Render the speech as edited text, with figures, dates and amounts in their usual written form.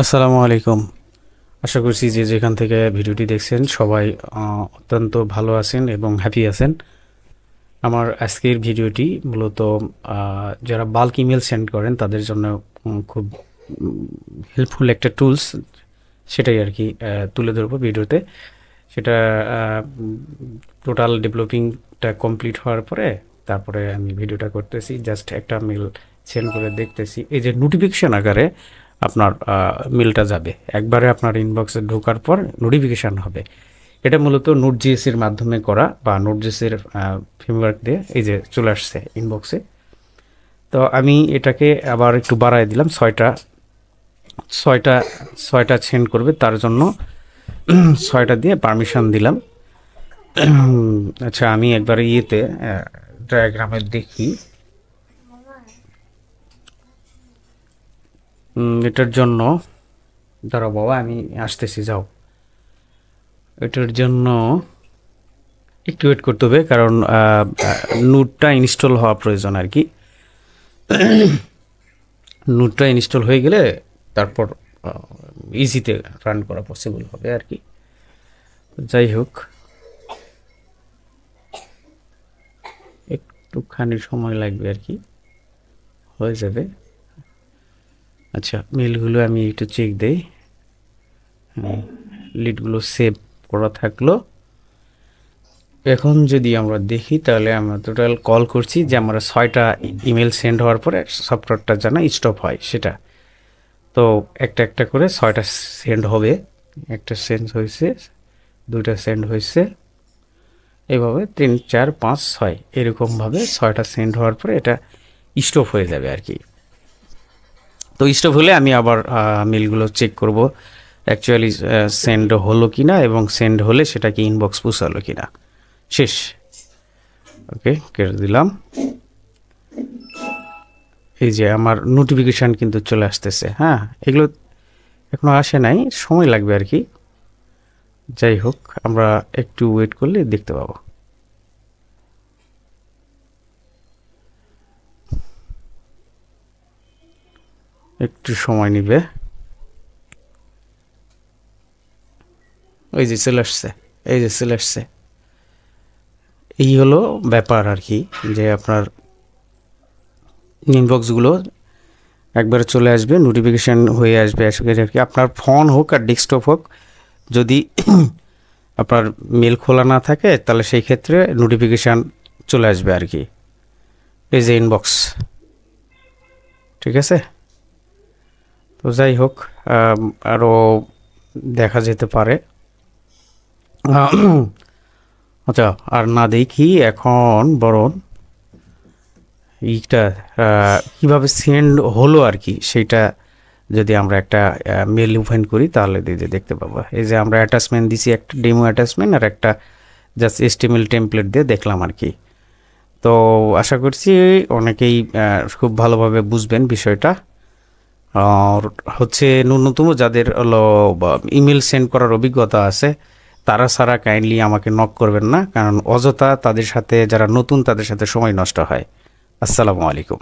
আসসালামু আলাইকুম। আশা করছি যে যেখান থেকে ভিডিওটি দেখছেন সবাই অত্যন্ত ভালো আছেন এবং হ্যাপি আছেন। আমার আজকের ভিডিওটি মূলত যারা বাল্ক ইমেল সেন্ড করেন তাদের জন্য খুব হেল্পফুল একটা টুলস, সেটাই আর কি তুলে ধরবো ভিডিওতে। সেটা টোটাল ডেভেলপিংটা কমপ্লিট হওয়ার পরে তারপরে আমি ভিডিওটা করতেছি। জাস্ট একটা মেল সেন্ড করে দেখতেছি, এই যে নোটিফিকেশান আকারে আপনার মেলটা যাবে একবারে আপনার ইনবক্সে ঢোকার পর নোটিফিকেশান হবে। এটা মূলত নোট.js এর মাধ্যমে করা বা নোট.js এর ফ্রেমওয়ার্ক দিয়ে এই যে চলে আসছে ইনবক্সে। তো আমি এটাকে আবার একটু বাড়ায় দিলাম, ছয়টা সেন্ড করবে, তার জন্য 6টা দিয়ে পারমিশন দিলাম। আচ্ছা, আমি একবার ইয়েতে ডায়াগ্রামে দেখি। এটার জন্য ধরো বাবা আমি আসতেছি, যাও। এটার জন্য একটু ওয়েট করতে হবে, কারণ নোটটা ইনস্টল হওয়া প্রয়োজন আর কি। নোটটা ইনস্টল হয়ে গেলে তারপর ইজিতে রান করা পসিবল হবে আর কি। যাই হোক, একটুখানি সময় লাগবে আর কি, হয়ে যাবে। আচ্ছা, মেলগুলো আমি একটু চেক দেই। লিডগুলো সেভ করা থাকলো। এখন যদি আমরা দেখি তাহলে আমরা টোটাল কল করছি যে আমরা 6টা ইমেল সেন্ড হওয়ার পরে সফটওয়্যারটা যেন স্টপ হয় সেটা। তো একটা একটা করে 6টা সেন্ড হবে। একটা সেন্ড হয়েছে, 2টা সেন্ড হয়েছে, এভাবে 3 4 5 6 এরকমভাবে 6টা সেন্ড হওয়ার পরে এটা স্টপ হয়ে যাবে আর কি। তো স্টপ হলে আমি আবার মেলগুলো চেক করব অ্যাকচুয়ালি সেন্ড হলো কিনা, এবং সেন্ড হলে সেটা কি ইনবক্স পৌঁছালো কিনা। শেষ। ওকে, কেটে দিলাম। এই যে আমার নোটিফিকেশান কিন্তু চলে আসতেছে। হ্যাঁ, এগুলো এখনো আসে নাই, সময় লাগবে আর কি। যাই হোক, আমরা একটু ওয়েট করলে দেখতে পাবো। একটু সময় নিবে। ওই যে চলে আসছে, এই যে চলে আসছে। এই হলো ব্যাপার আর কি, যে আপনার ইনবক্সগুলো একবারে চলে আসবে, নোটিফিকেশান হয়ে আসবে আর কি। আপনার ফোন হোক আর ডেস্কটপ হোক, যদি আপনার মেল খোলা না থাকে তাহলে সেই ক্ষেত্রে নোটিফিকেশান চলে আসবে আর কি। এই যে ইনবক্স, ঠিক আছে। তো যাই হোক, আরও দেখা যেতে পারে। আচ্ছা, আর না দেখি এখন, বরং এইটা কীভাবে সেন্ড হলো আর কি, সেইটা যদি আমরা একটা মেল ওপেন করি তাহলে দেখতে পাবো। এই যে আমরা অ্যাটাচমেন্ট দিছি, একটা ডেমো অ্যাটাচমেন্ট আর একটা জাস্ট HTML টেমপ্লেট দিয়ে দেখলাম আর কি। তো আশা করছি অনেকেই খুব ভালোভাবে বুঝবেন বিষয়টা। আর হচ্ছে ন্যূনতম যাদের হলো ইমেল সেন্ড করার অভিজ্ঞতা আছে তারা ছাড়া কাইন্ডলি আমাকে নক করবেন না, কারণ অযথা তাদের সাথে, যারা নতুন তাদের সাথে সময় নষ্ট হয়। আসসালামু আলাইকুম।